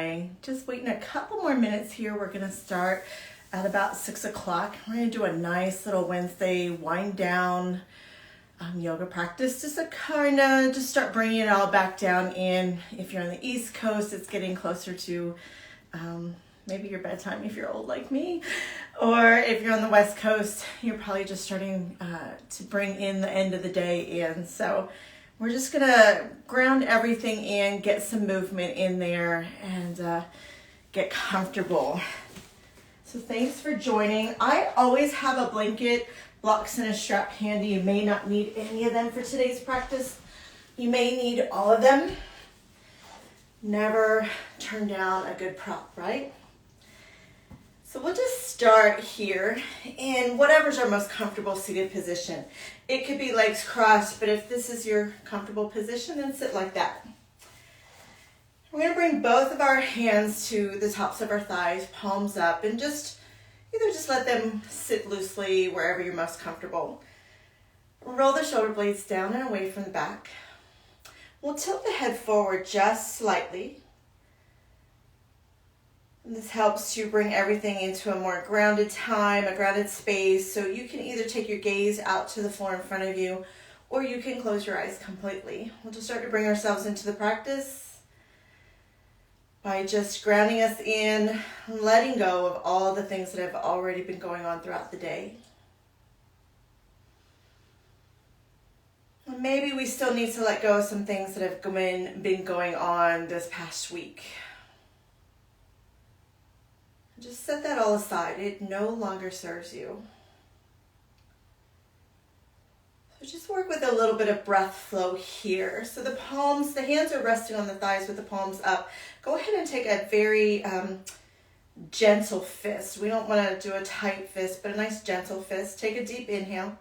by. Just waiting a couple more minutes here. We're gonna start at about 6 o'clock. We're gonna do a nice little Wednesday wind down yoga practice, just to kind of just start bringing it all back down in. If you're on the East Coast, it's getting closer to maybe your bedtime if you're old like me, or if you're on the West Coast, you're probably just starting to bring in the end of the day in. So we're just gonna ground everything in, get some movement in there, and get comfortable. So thanks for joining. I always have a blanket, blocks, and a strap handy. You may not need any of them for today's practice. You may need all of them. Never turn down a good prop, right? So we'll just start here in whatever's our most comfortable seated position. It could be legs crossed, but if this is your comfortable position, then sit like that. We're gonna bring both of our hands to the tops of our thighs, palms up, and just let them sit loosely wherever you're most comfortable. Roll the shoulder blades down and away from the back. We'll tilt the head forward just slightly. And this helps you bring everything into a more grounded time, a grounded space. So you can either take your gaze out to the floor in front of you, or you can close your eyes completely. We'll just start to bring ourselves into the practice by just grounding us in, letting go of all the things that have already been going on throughout the day. And maybe we still need to let go of some things that have been going on this past week. Just set that all aside. It no longer serves you. So just work with a little bit of breath flow here. So the hands are resting on the thighs with the palms up. Go ahead and take a very gentle fist. We don't want to do a tight fist, but a nice gentle fist. Take a deep inhale.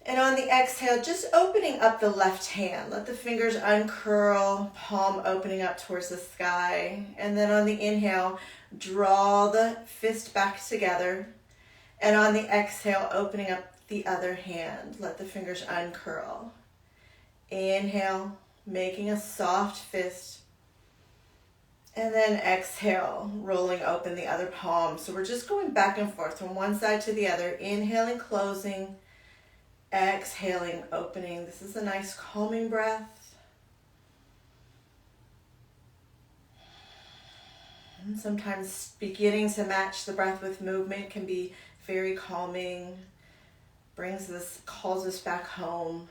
And on the exhale, just opening up the left hand. Let the fingers uncurl, palm opening up towards the sky. And then on the inhale, draw the fist back together. And on the exhale, opening up the other hand. Let the fingers uncurl. Inhale, making a soft fist. And then exhale, rolling open the other palm. So we're just going back and forth from one side to the other. Inhaling, closing. Exhaling, opening. This is a nice calming breath. And sometimes beginning to match the breath with movement can be very calming. Calls us back home.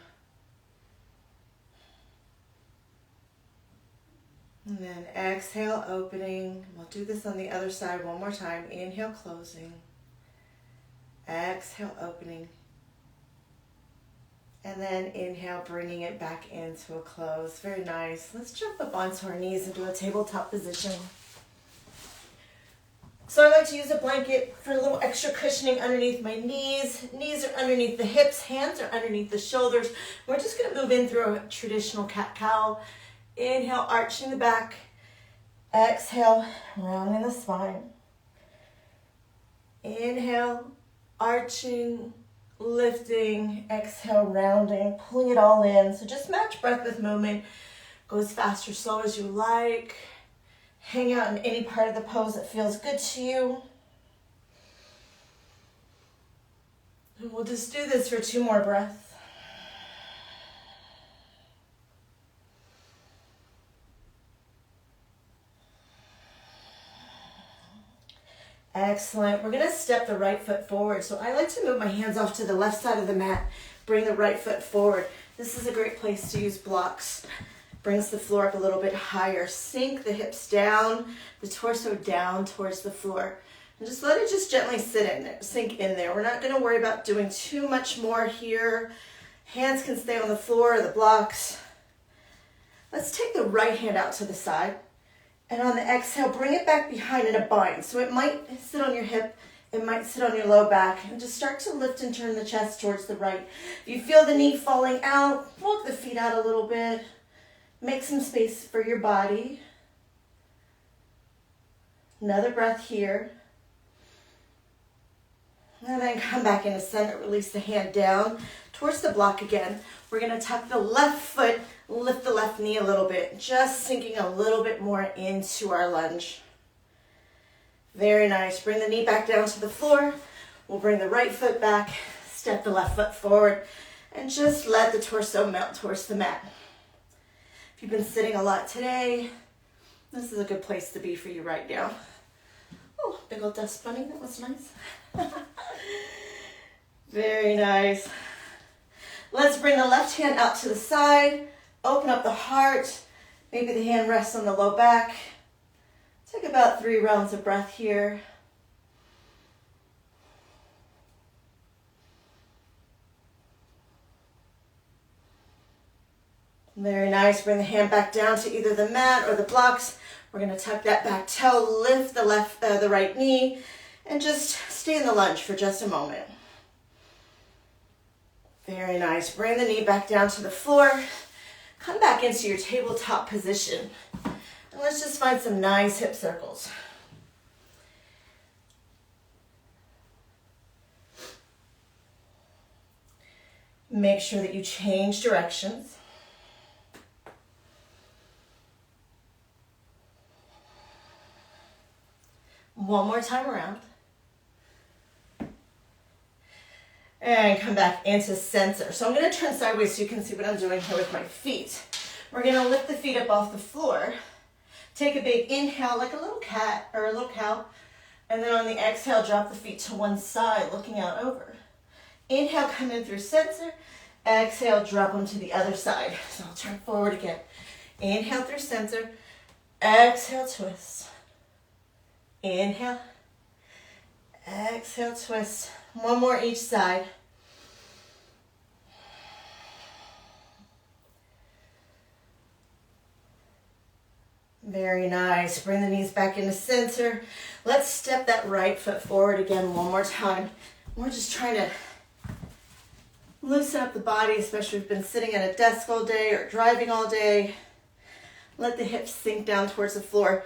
And then exhale, opening. We'll do this on the other side one more time. Inhale, closing. Exhale, opening. And then inhale, bringing it back into a close. Very nice. Let's jump up onto our knees and do a tabletop position. So I like to use a blanket for a little extra cushioning underneath my knees. Knees are underneath the hips, hands are underneath the shoulders. We're just gonna move in through a traditional cat-cow. Inhale, arching the back. Exhale, rounding the spine. Inhale, arching, lifting, exhale, rounding, pulling it all in. So just match breath with movement. Go as fast or slow as you like. Hang out in any part of the pose that feels good to you. And we'll just do this for 2 more breaths. Excellent. We're going to step the right foot forward. So I like to move my hands off to the left side of the mat. Bring the right foot forward. This is a great place to use blocks. Brings the floor up a little bit higher. Sink the hips down, the torso down towards the floor. And just let it just gently sink in there. We're not going to worry about doing too much more here. Hands can stay on the floor or the blocks. Let's take the right hand out to the side. And on the exhale, bring it back behind in a bind. So it might sit on your hip, it might sit on your low back. And just start to lift and turn the chest towards the right. If you feel the knee falling out, walk the feet out a little bit. Make some space for your body. Another breath here. And then come back into center, release the hand down towards the block again. We're gonna tuck the left foot, lift the left knee a little bit, just sinking a little bit more into our lunge. Very nice. Bring the knee back down to the floor. We'll bring the right foot back, step the left foot forward, and just let the torso melt towards the mat. If you've been sitting a lot today, this is a good place to be for you right now. Oh, big old dust bunny, that was nice. Very nice. Let's bring the left hand out to the side, open up the heart, maybe the hand rests on the low back. Take about 3 rounds of breath here. Very nice. Bring the hand back down to either the mat or the blocks. We're going to tuck that back toe, lift the right knee, and just stay in the lunge for just a moment. Very nice. Bring the knee back down to the floor. Come back into your tabletop position. And let's just find some nice hip circles. Make sure that you change directions. One more time around. And come back into center. So I'm going to turn sideways so you can see what I'm doing here with my feet. We're going to lift the feet up off the floor. Take a big inhale like a little cat or a little cow. And then on the exhale, drop the feet to one side, looking out over. Inhale, come in through center. Exhale, drop them to the other side. So I'll turn forward again. Inhale through center. Exhale, twist. Inhale. Exhale, twist. One more each side. Very nice. Bring the knees back into center. Let's step that right foot forward again one more time. We're just trying to loosen up the body, especially if you've been sitting at a desk all day or driving all day. Let the hips sink down towards the floor.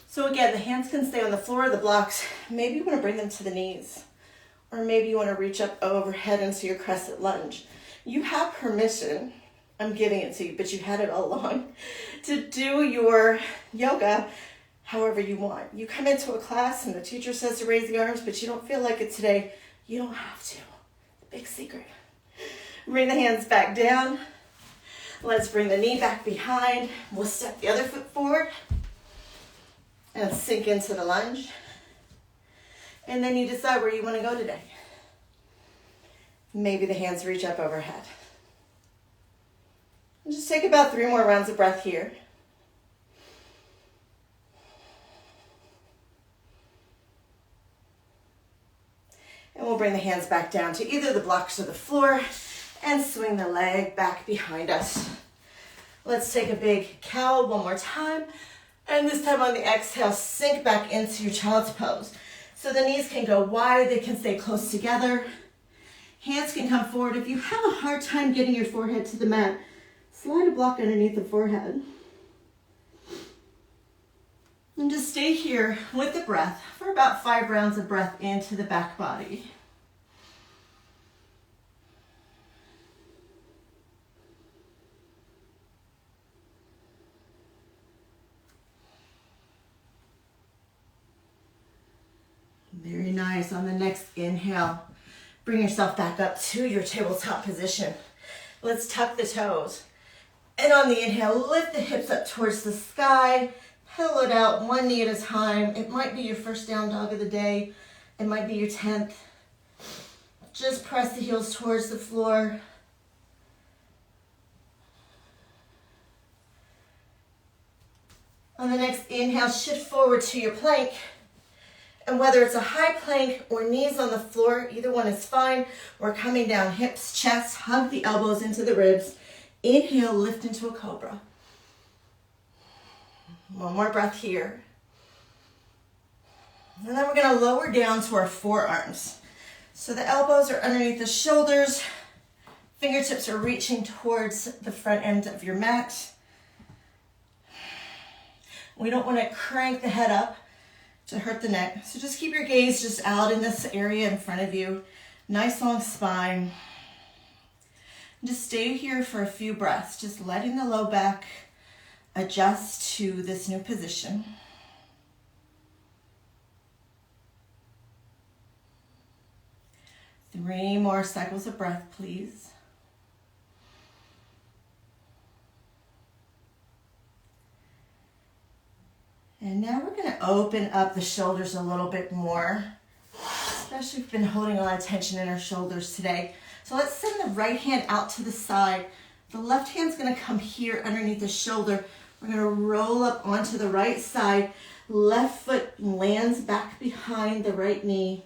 So again, the hands can stay on the floor of the blocks. Maybe you want to bring them to the knees. Or maybe you want to reach up overhead into your crescent lunge. You have permission, I'm giving it to you, but you had it all along, to do your yoga however you want. You come into a class and the teacher says to raise the arms, but you don't feel like it today. You don't have to. Big secret. Bring the hands back down. Let's bring the knee back behind. We'll step the other foot forward and sink into the lunge. And then you decide where you want to go today. Maybe the hands reach up overhead. And just take about 3 more rounds of breath here. And we'll bring the hands back down to either the blocks or the floor and swing the leg back behind us. Let's take a big cow one more time. And this time on the exhale, sink back into your child's pose. So the knees can go wide, they can stay close together. Hands can come forward. If you have a hard time getting your forehead to the mat, slide a block underneath the forehead. And just stay here with the breath for about 5 rounds of breath into the back body. Very nice. On the next inhale, bring yourself back up to your tabletop position. Let's tuck the toes. And on the inhale, lift the hips up towards the sky. Pedal it out, one knee at a time. It might be your first down dog of the day. It might be your 10th. Just press the heels towards the floor. On the next inhale, shift forward to your plank. And whether it's a high plank or knees on the floor, either one is fine. We're coming down, hips, chest, hug the elbows into the ribs. Inhale, lift into a cobra. One more breath here. And then we're going to lower down to our forearms. So the elbows are underneath the shoulders. Fingertips are reaching towards the front end of your mat. We don't want to crank the head up to hurt the neck. So just keep your gaze just out in this area in front of you. Nice long spine. Just stay here for a few breaths, just letting the low back adjust to this new position. Three more cycles of breath, please. And now we're going to open up the shoulders a little bit more, especially if we've been holding a lot of tension in our shoulders today. So let's send the right hand out to the side. The left hand's going to come here underneath the shoulder. We're going to roll up onto the right side. Left foot lands back behind the right knee.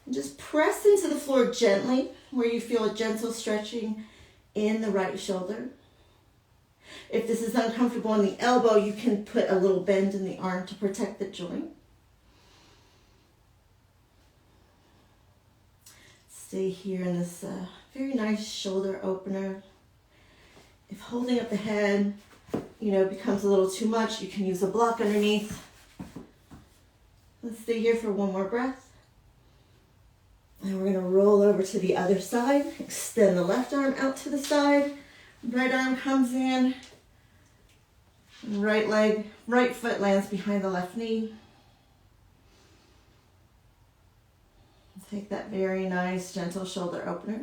And just press into the floor gently where you feel a gentle stretching in the right shoulder. If this is uncomfortable in the elbow, you can put a little bend in the arm to protect the joint. Stay here in this very nice shoulder opener. If holding up the head, becomes a little too much, you can use a block underneath. Let's stay here for one more breath. And we're going to roll over to the other side. Extend the left arm out to the side. Right arm comes in. Right foot lands behind the left knee. Take that very nice, gentle shoulder opener.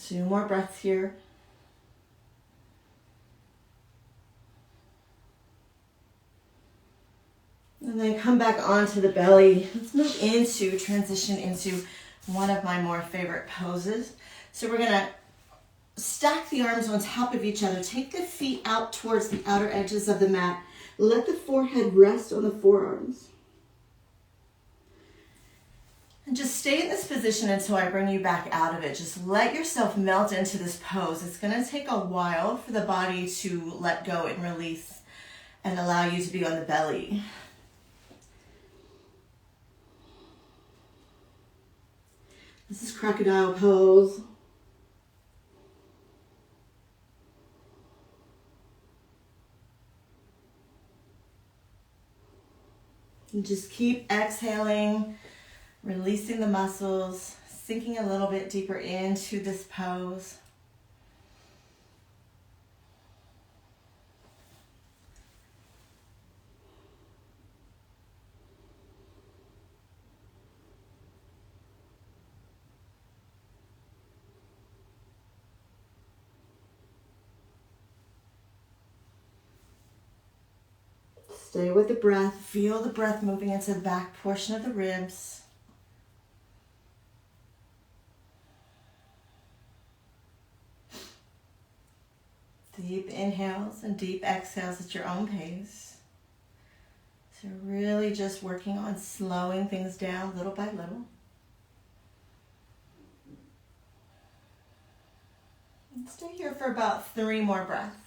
Two more breaths here. And then come back onto the belly. Let's transition into one of my more favorite poses. So we're gonna stack the arms on top of each other. Take the feet out towards the outer edges of the mat. Let the forehead rest on the forearms. And just stay in this position until I bring you back out of it. Just let yourself melt into this pose. It's gonna take a while for the body to let go and release and allow you to be on the belly. This is crocodile pose. And just keep exhaling, releasing the muscles, sinking a little bit deeper into this pose. Stay with the breath. Feel the breath moving into the back portion of the ribs. Deep inhales and deep exhales at your own pace. So really just working on slowing things down little by little. And stay here for about 3 more breaths.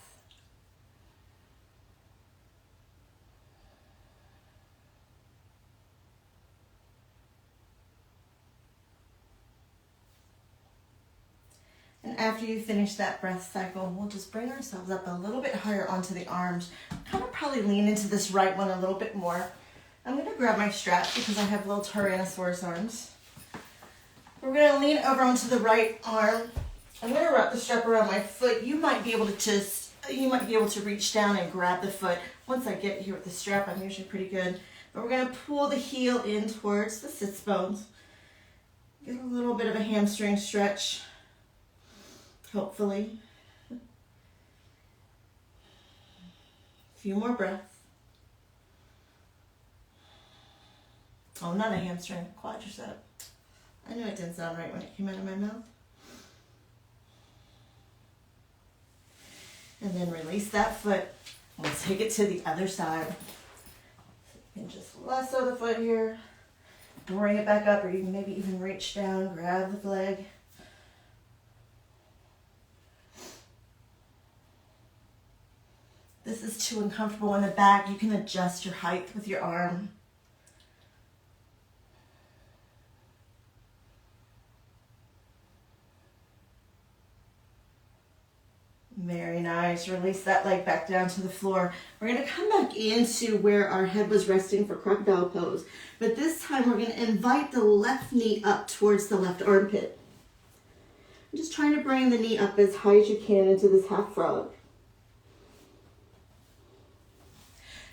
And after you finish that breath cycle, we'll just bring ourselves up a little bit higher onto the arms. Kind of probably lean into this right one a little bit more. I'm going to grab my strap because I have little Tyrannosaurus arms. We're going to lean over onto the right arm. I'm going to wrap the strap around my foot. You might be able to reach down and grab the foot. Once I get here with the strap, I'm usually pretty good. But we're going to pull the heel in towards the sits bones. Get a little bit of a hamstring stretch. Hopefully. A few more breaths. Oh, not a hamstring, quadricep. I knew it didn't sound right when it came out of my mouth. And then release that foot. We'll take it to the other side. So you can just lasso the foot here. Bring it back up, or you can maybe even reach down, grab the leg. This is too uncomfortable in the back. You can adjust your height with your arm. Very nice. nice. Release that leg back down to the floor. We're going to come back into where our head was resting for crocodile pose. But this time we're going to invite the left knee up towards the left armpit. I'm just trying to bring the knee up as high as you can into this half frog.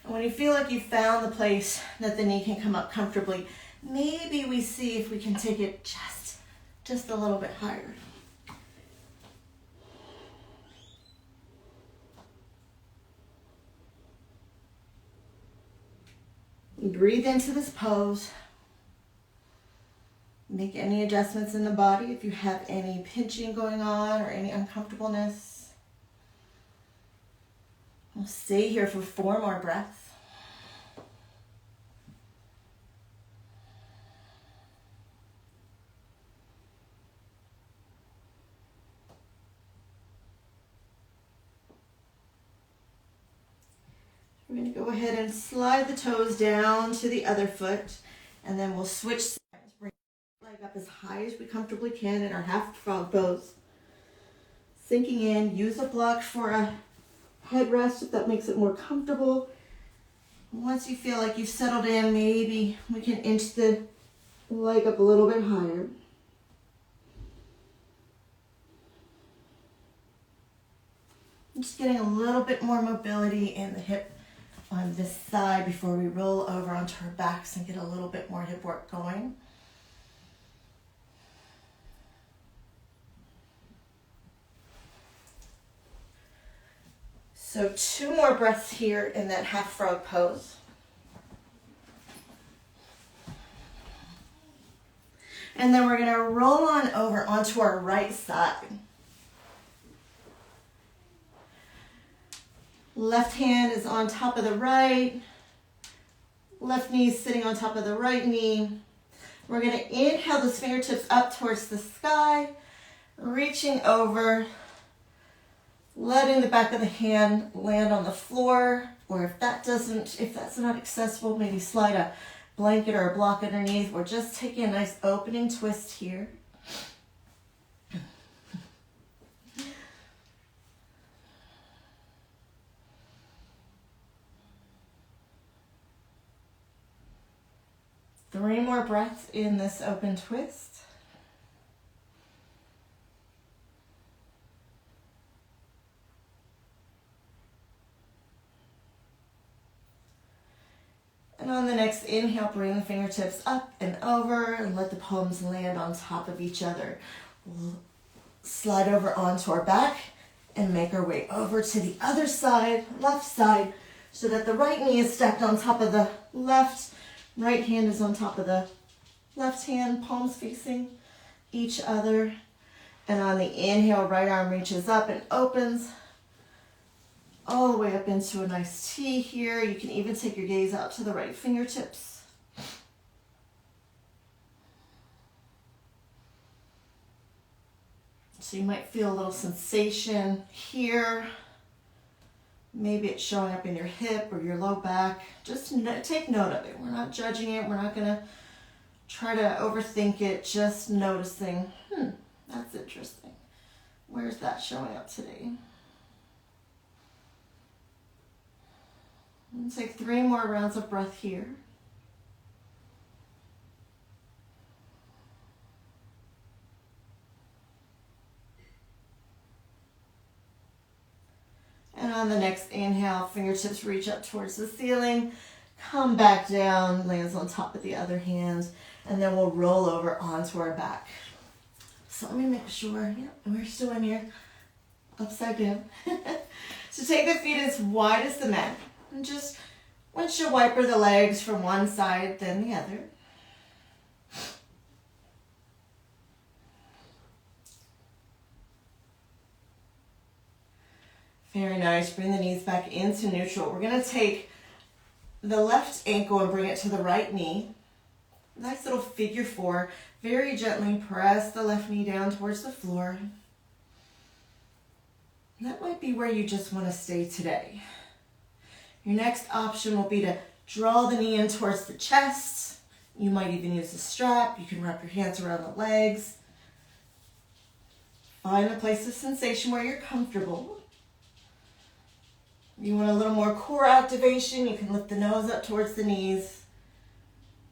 And when you feel like you've found the place that the knee can come up comfortably, maybe we see if we can take it just a little bit higher. Breathe into this pose. Make any adjustments in the body if you have any pinching going on or any uncomfortableness. We'll stay here for 4 more breaths. We're going to go ahead and slide the toes down to the other foot, and then we'll switch sides. Bring the leg up as high as we comfortably can in our half frog pose. Sinking in, use a block for a headrest if that makes it more comfortable. Once you feel like you've settled in, maybe we can inch the leg up a little bit higher. Just getting a little bit more mobility in the hip on this side before we roll over onto our backs and get a little bit more hip work going. So 2 more breaths here in that half frog pose. And then we're going to roll on over onto our right side. Left hand is on top of the right. Left knee is sitting on top of the right knee. We're going to inhale those fingertips up towards the sky, reaching over, letting the back of the hand land on the floor, or if that's not accessible, maybe slide a blanket or a block underneath, or just taking a nice opening twist here. Three more breaths in this open twist. And on the next inhale, bring the fingertips up and over and let the palms land on top of each other. We'll slide over onto our back and make our way over to the other side, left side, so that the right knee is stacked on top of the left. Right hand is on top of the left hand, palms facing each other. And on the inhale, right arm reaches up and opens all the way up into a nice T here. You can even take your gaze out to the right fingertips. So you might feel a little sensation here. Maybe it's showing up in your hip or your low back. Just take note of it. We're not judging it. We're not going to try to overthink it. Just noticing, that's interesting. Where's that showing up today? And take 3 more rounds of breath here. And on the next inhale, fingertips reach up towards the ceiling, come back down, lands on top of the other hand, and then we'll roll over onto our back. So let me make sure, we're still in here, upside down. So take the feet as wide as the mat, and just windshield wiper the legs from one side, then the other. Very nice. Bring the knees back into neutral. We're going to take the left ankle and bring it to the right knee. Nice little figure 4. Very gently press the left knee down towards the floor. That might be where you just want to stay today. Your next option will be to draw the knee in towards the chest. You might even use a strap. You can wrap your hands around the legs. Find a place of sensation where you're comfortable. If you want a little more core activation, you can lift the nose up towards the knees.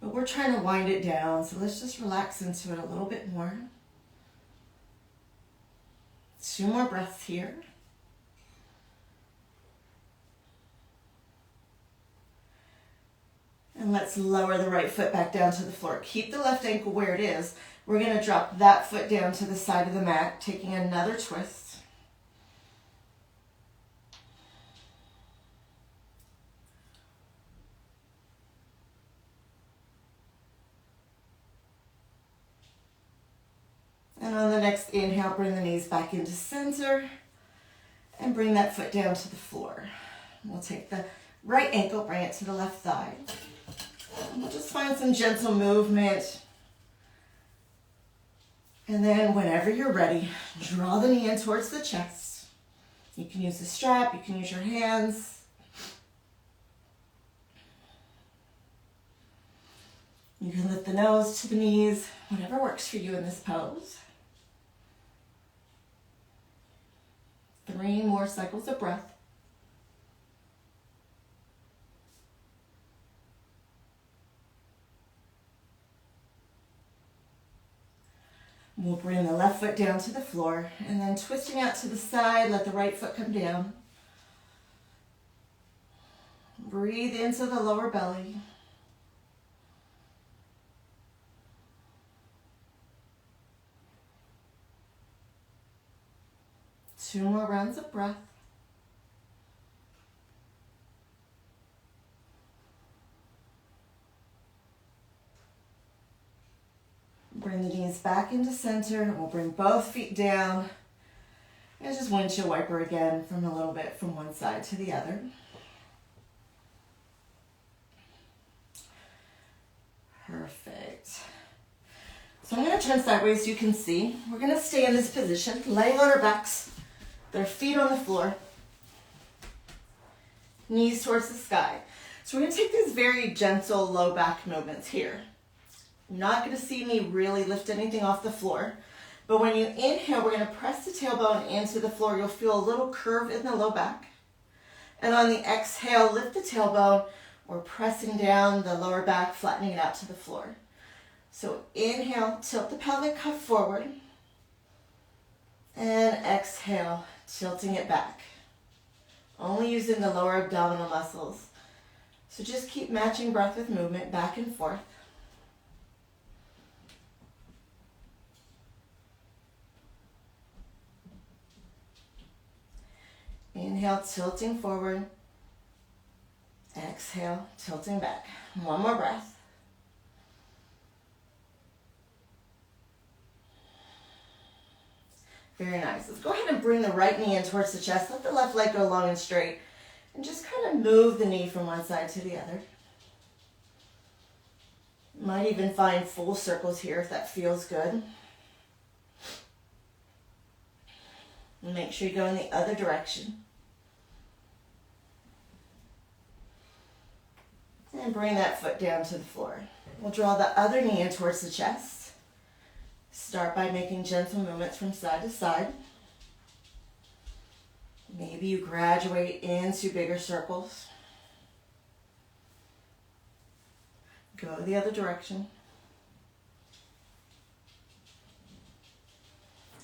But we're trying to wind it down, so let's just relax into it a little bit more. 2 more breaths here. And let's lower the right foot back down to the floor. Keep the left ankle where it is. We're going to drop that foot down to the side of the mat, taking another twist. And on the next inhale, bring the knees back into center and bring that foot down to the floor. We'll take the right ankle, bring it to the left thigh. And we'll just find some gentle movement. And then whenever you're ready, draw the knee in towards the chest. You can use the strap, you can use your hands. You can lift the nose to the knees, whatever works for you in this pose. 3 more cycles of breath. We'll bring the left foot down to the floor and then twisting out to the side, let the right foot come down. Breathe into the lower belly. Two more rounds of breath. Bring the knees back into center. We'll bring both feet down. And just windshield wiper again from a little bit from one side to the other. Perfect. So I'm going to turn sideways so you can see. We're going to stay in this position, laying on our backs, their feet on the floor, knees towards the sky. So we're going to take these very gentle low back movements here. You're not going to see me really lift anything off the floor, but when you inhale, we're going to press the tailbone into the floor. You'll feel a little curve in the low back. And on the exhale, lift the tailbone. We're pressing down the lower back, flattening it out to the floor. So inhale, tilt the pelvic cuff forward. And exhale, tilting it back. Only using the lower abdominal muscles. So just keep matching breath with movement back and forth. Inhale, tilting forward. Exhale, tilting back. One more breath. Very nice. Let's go ahead and bring the right knee in towards the chest. Let the left leg go long and straight. And just kind of move the knee from one side to the other. You might even find full circles here if that feels good. And make sure you go in the other direction. And bring that foot down to the floor. We'll draw the other knee in towards the chest. Start by making gentle movements from side to side. Maybe you graduate into bigger circles. Go the other direction.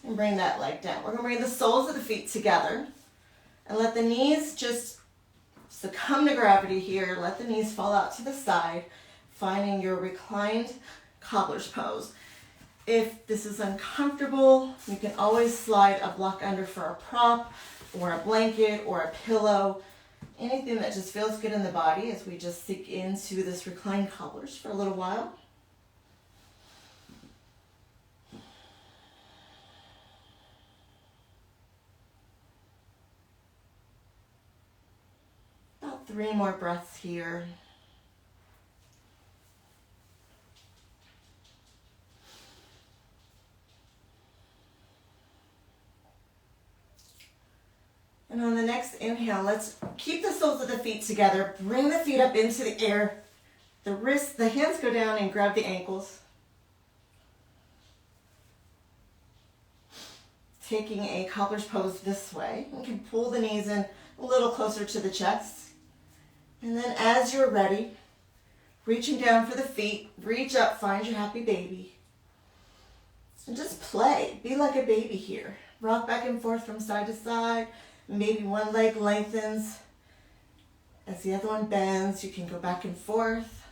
And bring that leg down. We're going to bring the soles of the feet together and let the knees just succumb to gravity here. Let the knees fall out to the side, finding your reclined cobbler's pose. If this is uncomfortable, you can always slide a block under for a prop or a blanket or a pillow. Anything that just feels good in the body as we just sink into this reclined cobblers for a little while. About 3 more breaths here. And on the next inhale, let's keep the soles of the feet together. Bring the feet up into the air. The wrists, the hands go down and grab the ankles. Taking a cobbler's pose this way. You can pull the knees in a little closer to the chest. And then as you're ready, reaching down for the feet, reach up, find your happy baby. And just play, be like a baby here. Rock back and forth from side to side. Maybe one leg lengthens. As the other one bends, you can go back and forth.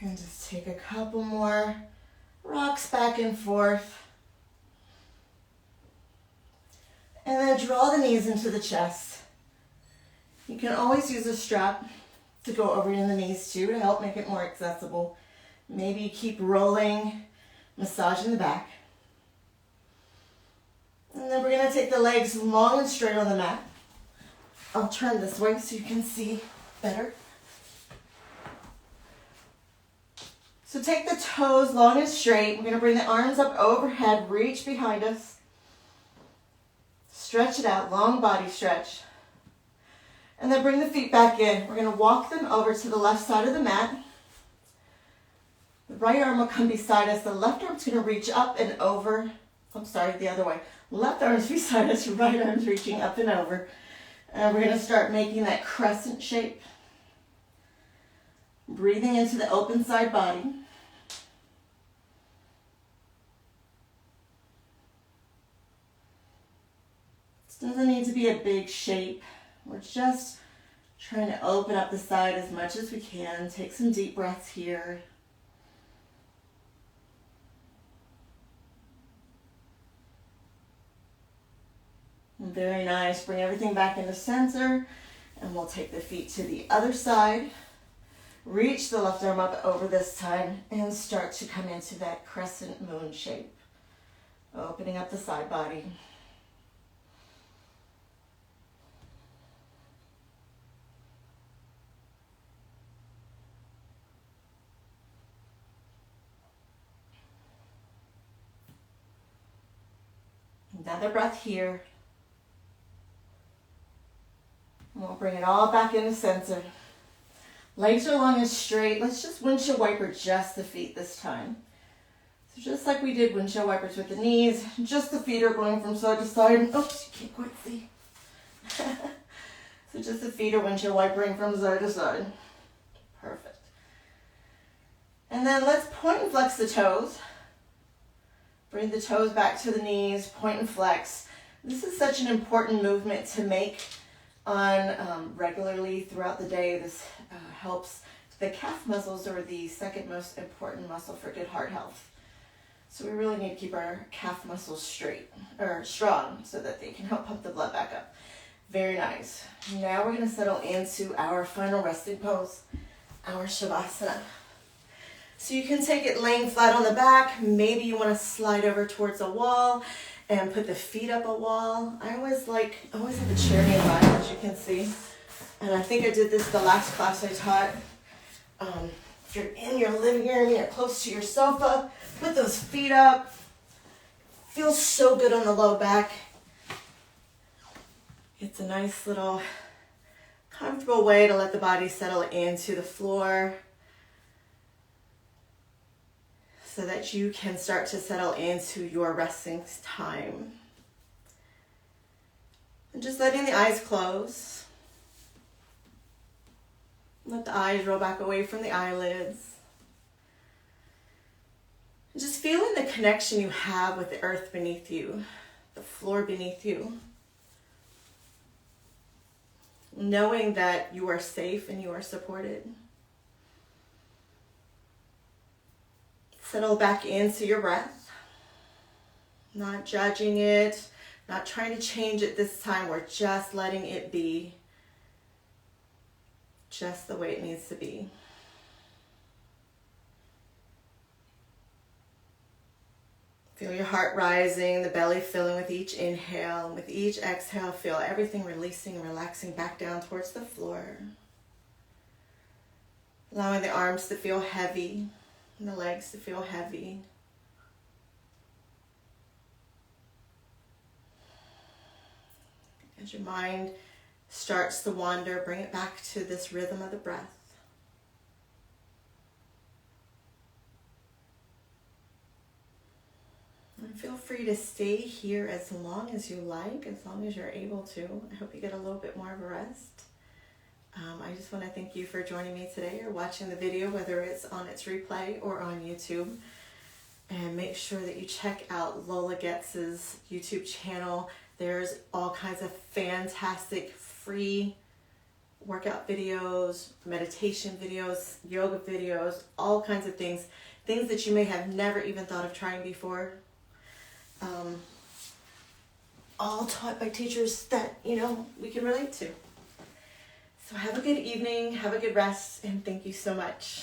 And just take a couple more rocks back and forth. And then draw the knees into the chest. You can always use a strap to go over in the knees too to help make it more accessible. Maybe keep rolling, massaging the back. And then we're going to take the legs long and straight on the mat. I'll turn this way so you can see better. So take the toes long and straight. We're going to bring the arms up overhead, reach behind us. Stretch it out, long body stretch. And then bring the feet back in. We're going to walk them over to the left side of the mat. The right arm will come beside us. The left arm's going to reach up and over. I'm sorry, the other way. Left arm's beside us, right arm's reaching up and over. And we're going to start making that crescent shape. Breathing into the open side body. This doesn't need to be a big shape. We're just trying to open up the side as much as we can. Take some deep breaths here. Very nice. Bring everything back into center, and we'll take the feet to the other side. Reach the left arm up over this time and start to come into that crescent moon shape. Opening up the side body. Another breath here. And we'll bring it all back into center. Legs are long and straight. Let's just windshield wiper just the feet this time. So just like we did windshield wipers with the knees, just the feet are going from side to side. Oops, you can't quite see. So just the feet are windshield wipering from side to side. Perfect. And then let's point and flex the toes. Bring the toes back to the knees, point and flex. This is such an important movement to make on regularly throughout the day. This helps. The calf muscles are the second most important muscle for good heart health. So we really need to keep our calf muscles strong so that they can help pump the blood back up. Very nice. Now we're going to settle into our final resting pose, our Shavasana. So you can take it laying flat on the back. Maybe you want to slide over towards a wall and put the feet up a wall. I always have a chair nearby, as you can see. And I think I did this the last class I taught. If you're in your living room, you're close to your sofa, put those feet up. Feels so good on the low back. It's a nice little comfortable way to let the body settle into the floor so that you can start to settle into your resting time. And just letting the eyes close. Let the eyes roll back away from the eyelids. And just feeling the connection you have with the earth beneath you, the floor beneath you. Knowing that you are safe and you are supported. Settle back into your breath. Not judging it, not trying to change it this time. We're just letting it be just the way it needs to be. Feel your heart rising, the belly filling with each inhale. And with each exhale, feel everything releasing and relaxing back down towards the floor. Allowing the arms to feel heavy and the legs to feel heavy. As your mind starts to wander, bring it back to this rhythm of the breath. feel free to stay here as long as you like, as long as you're able to. I hope you get a little bit more of a rest. I just want to thank you for joining me today or watching the video, whether it's on its replay or on YouTube. And make sure that you check out Lola Getz's YouTube channel. There's all kinds of fantastic free workout videos, meditation videos, yoga videos, all kinds of things that you may have never even thought of trying before. All taught by teachers that, we can relate to. So have a good evening, have a good rest, and thank you so much.